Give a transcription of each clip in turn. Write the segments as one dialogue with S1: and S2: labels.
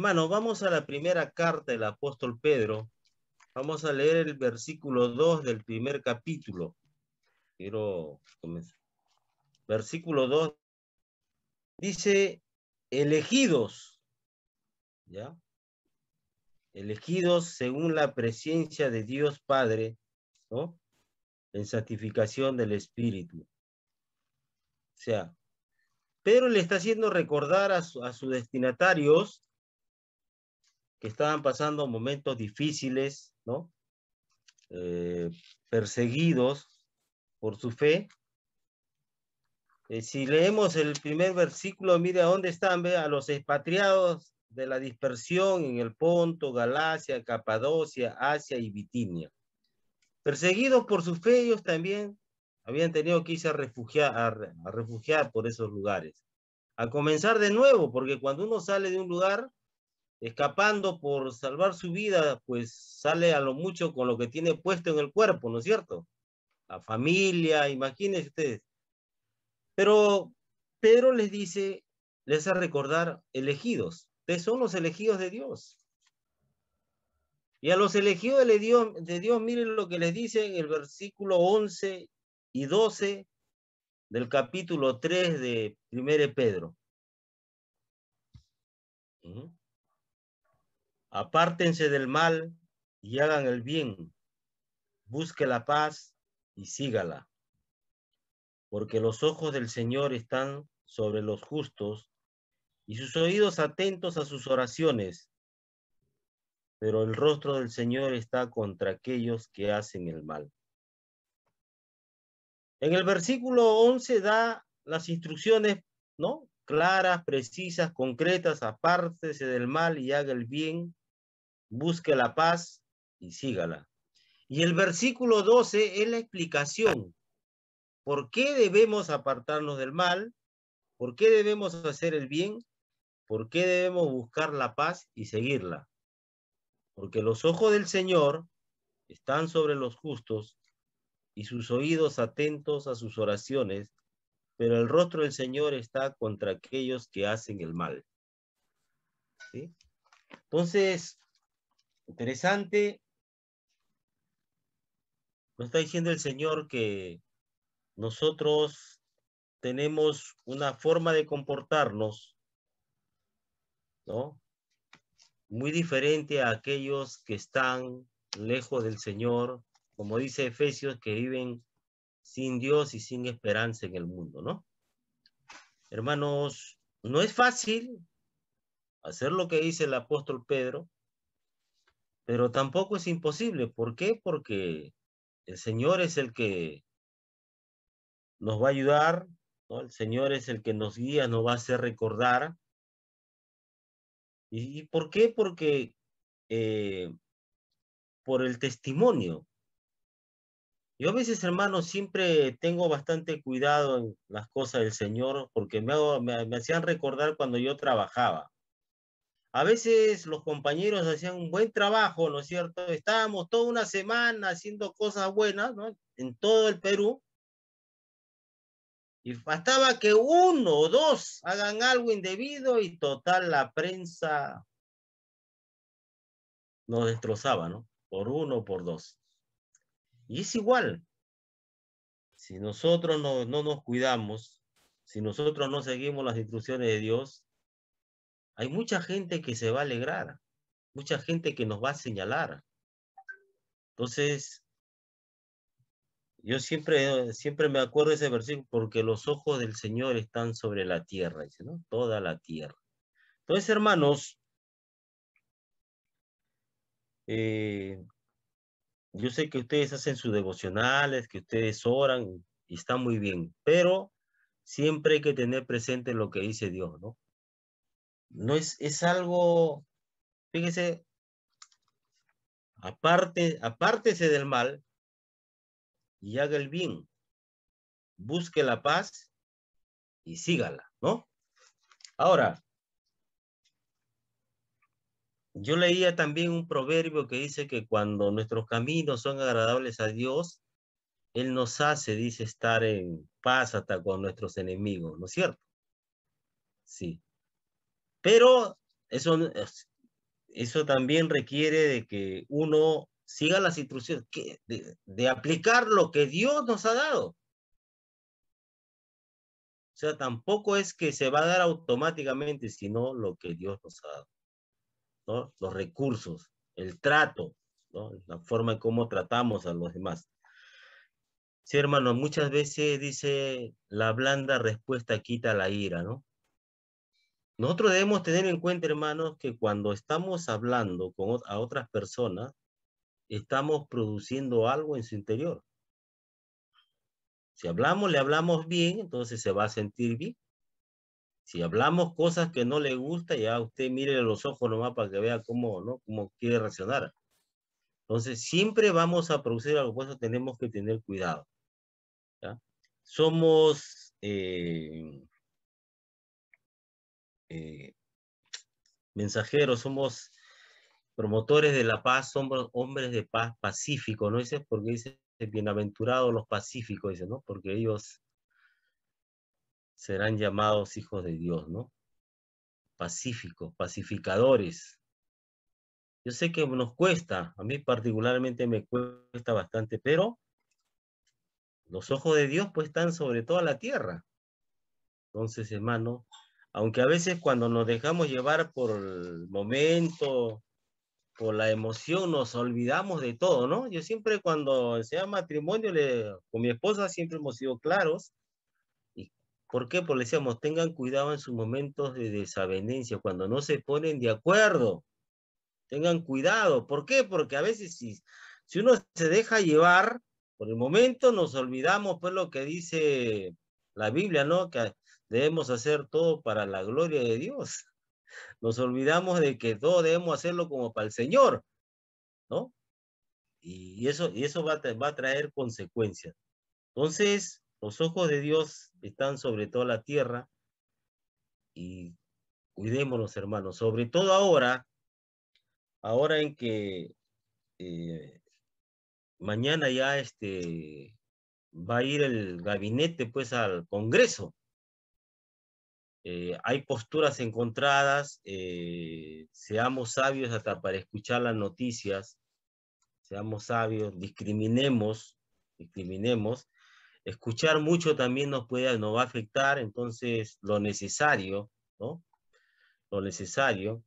S1: Hermano, vamos a la primera carta del apóstol Pedro. Vamos a leer el versículo 2 del primer capítulo. Quiero comenzar. Versículo 2 dice, elegidos, ¿ya? Elegidos según la presencia de Dios Padre, ¿no? En santificación del Espíritu. O sea, Pedro le está haciendo recordar a sus destinatarios que estaban pasando momentos difíciles, ¿no? Perseguidos por su fe. Si leemos el primer versículo, mire a dónde están, ve, a los expatriados de la dispersión en el Ponto, Galacia, Capadocia, Asia y Bitinia. Perseguidos por su fe, ellos también habían tenido que irse a refugiar por esos lugares. A comenzar de nuevo, porque cuando uno sale de un lugar, escapando por salvar su vida, pues sale a lo mucho con lo que tiene puesto en el cuerpo, ¿no es cierto? La familia, imagínense ustedes. Pero Pedro les dice, les hace recordar elegidos. Ustedes son los elegidos de Dios. Y a los elegidos de Dios, miren lo que les dice en el versículo 11 y 12 del capítulo 3 de 1 Pedro. Apártense del mal y hagan el bien. Busque la paz y sígala. Porque los ojos del Señor están sobre los justos y sus oídos atentos a sus oraciones. Pero el rostro del Señor está contra aquellos que hacen el mal. En el versículo 11 da las instrucciones, ¿no? Claras, precisas, concretas, apártese del mal y haga el bien, busque la paz y sígala. Y el versículo 12 es la explicación. ¿Por qué debemos apartarnos del mal? ¿Por qué debemos hacer el bien? ¿Por qué debemos buscar la paz y seguirla? Porque los ojos del Señor están sobre los justos y sus oídos atentos a sus oraciones, pero el rostro del Señor está contra aquellos que hacen el mal. ¿Sí? Entonces, interesante, nos está diciendo el Señor que nosotros tenemos una forma de comportarnos, ¿no? Muy diferente a aquellos que están lejos del Señor, como dice Efesios, que viven sin Dios y sin esperanza en el mundo, ¿no? Hermanos, no es fácil hacer lo que dice el apóstol Pedro, pero tampoco es imposible. ¿Por qué? Porque el Señor es el que nos va a ayudar, ¿no? El Señor es el que nos guía, nos va a hacer recordar. ¿Y por qué? Porque por el testimonio. Yo a veces, hermano, siempre tengo bastante cuidado en las cosas del Señor porque me hacían recordar cuando yo trabajaba. A veces los compañeros hacían un buen trabajo, ¿no es cierto? Estábamos toda una semana haciendo cosas buenas, ¿no? En todo el Perú. Y bastaba que uno o dos hagan algo indebido y total la prensa nos destrozaba, ¿no? Por uno o por dos. Y es igual. Si nosotros no nos cuidamos, si nosotros no seguimos las instrucciones de Dios, hay mucha gente que se va a alegrar, mucha gente que nos va a señalar. Entonces, yo siempre me acuerdo de ese versículo, porque los ojos del Señor están sobre la tierra, dice, ¿no? Toda la tierra. Entonces, hermanos, yo sé que ustedes hacen sus devocionales, que ustedes oran y está muy bien, pero siempre hay que tener presente lo que dice Dios, ¿no? No es algo, fíjese, apártese del mal y haga el bien, busque la paz y sígala, ¿no? Ahora, yo leía también un proverbio que dice que cuando nuestros caminos son agradables a Dios, Él nos hace, dice, estar en paz hasta con nuestros enemigos, ¿no es cierto? Sí. Pero eso eso también requiere de que uno siga las instrucciones, de aplicar lo que Dios nos ha dado. O sea, tampoco es que se va a dar automáticamente, sino lo que Dios nos ha dado, ¿no? Los recursos, el trato, ¿no? La forma en cómo tratamos a los demás. Sí, hermano, muchas veces dice la blanda respuesta quita la ira, ¿no? Nosotros debemos tener en cuenta, hermanos, que cuando estamos hablando a otras personas, estamos produciendo algo en su interior. Si hablamos, le hablamos bien, entonces se va a sentir bien. Si hablamos cosas que no le gusta, ya usted mire los ojos nomás para que vea cómo, ¿no? Cómo quiere reaccionar. Entonces, siempre vamos a producir algo, por eso tenemos que tener cuidado, ¿ya? Somos mensajeros, somos promotores de la paz, somos hombres de paz pacíficos, ¿no? Dice, porque dice, bienaventurados los pacíficos, dice, ¿no? Porque ellos serán llamados hijos de Dios, ¿no? Pacíficos, pacificadores. Yo sé que nos cuesta, a mí particularmente me cuesta bastante, pero los ojos de Dios pues están sobre toda la tierra. Entonces, hermano, aunque a veces cuando nos dejamos llevar por el momento, por la emoción, nos olvidamos de todo, ¿no? Yo siempre cuando sea matrimonio, con mi esposa siempre hemos sido claros. ¿Y por qué? Porque le decíamos, tengan cuidado en sus momentos de desavenencia, cuando no se ponen de acuerdo. Tengan cuidado. ¿Por qué? Porque a veces si uno se deja llevar, por el momento nos olvidamos pues lo que dice la Biblia, ¿no? Que debemos hacer todo para la gloria de Dios. Nos olvidamos de que todo debemos hacerlo como para el Señor, ¿no? Y eso va a traer consecuencias. Entonces, los ojos de Dios están sobre toda la tierra y cuidémonos, hermanos, sobre todo ahora en que eh, mañana ya va a ir el gabinete pues al Congreso. Hay posturas encontradas, seamos sabios hasta para escuchar las noticias, seamos sabios, discriminemos. Escuchar mucho también nos va a afectar, entonces lo necesario, ¿no? Lo necesario,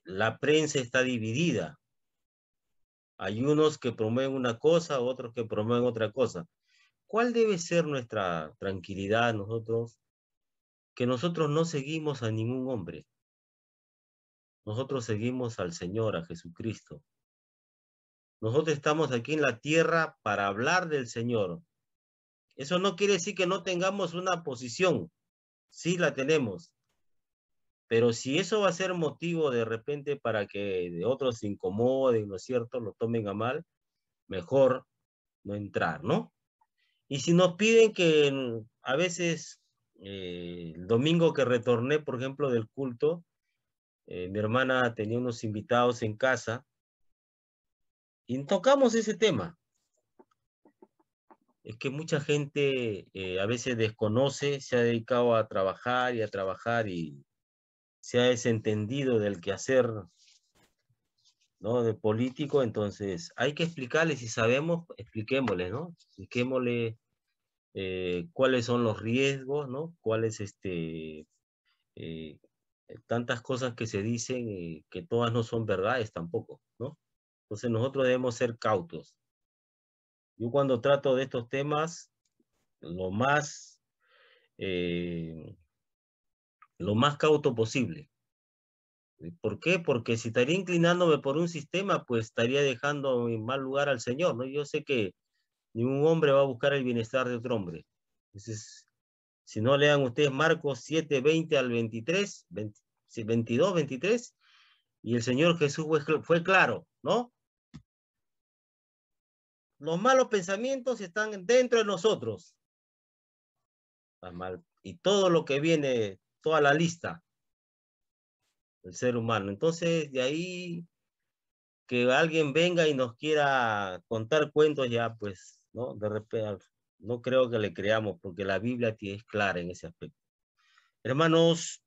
S1: la prensa está dividida. Hay unos que promueven una cosa, otros que promueven otra cosa. ¿Cuál debe ser nuestra tranquilidad nosotros? Que nosotros no seguimos a ningún hombre. Nosotros seguimos al Señor, a Jesucristo. Nosotros estamos aquí en la tierra para hablar del Señor. Eso no quiere decir que no tengamos una posición. Sí la tenemos. Pero si eso va a ser motivo de repente para que de otros se incomoden, ¿no es cierto? Lo tomen a mal, mejor no entrar, ¿no? Y si nos piden que a veces el domingo que retorné, por ejemplo, del culto, mi hermana tenía unos invitados en casa y tocamos ese tema. Es que mucha gente a veces desconoce, se ha dedicado a trabajar y se ha desentendido del quehacer, ¿no? De político, entonces hay que explicarles, si sabemos, expliquémosles, ¿no? Expliquémosle cuáles son los riesgos, ¿no? Cuáles eh, tantas cosas que se dicen que todas no son verdades tampoco, ¿no? Entonces nosotros debemos ser cautos. Yo cuando trato de estos temas, lo más, eh, lo más cauto posible. ¿Por qué? Porque si estaría inclinándome por un sistema, pues estaría dejando en mal lugar al Señor, ¿no? Yo sé que ningún hombre va a buscar el bienestar de otro hombre. Entonces, si no lean ustedes Marcos 7, 20 al 23, 22, 23, y el Señor Jesús fue claro, ¿no? Los malos pensamientos están dentro de nosotros. Y todo lo que viene, toda la lista del ser humano. Entonces, de ahí que alguien venga y nos quiera contar cuentos ya, pues, ¿no? De repente, no creo que le creamos, porque la Biblia es clara en ese aspecto. Hermanos,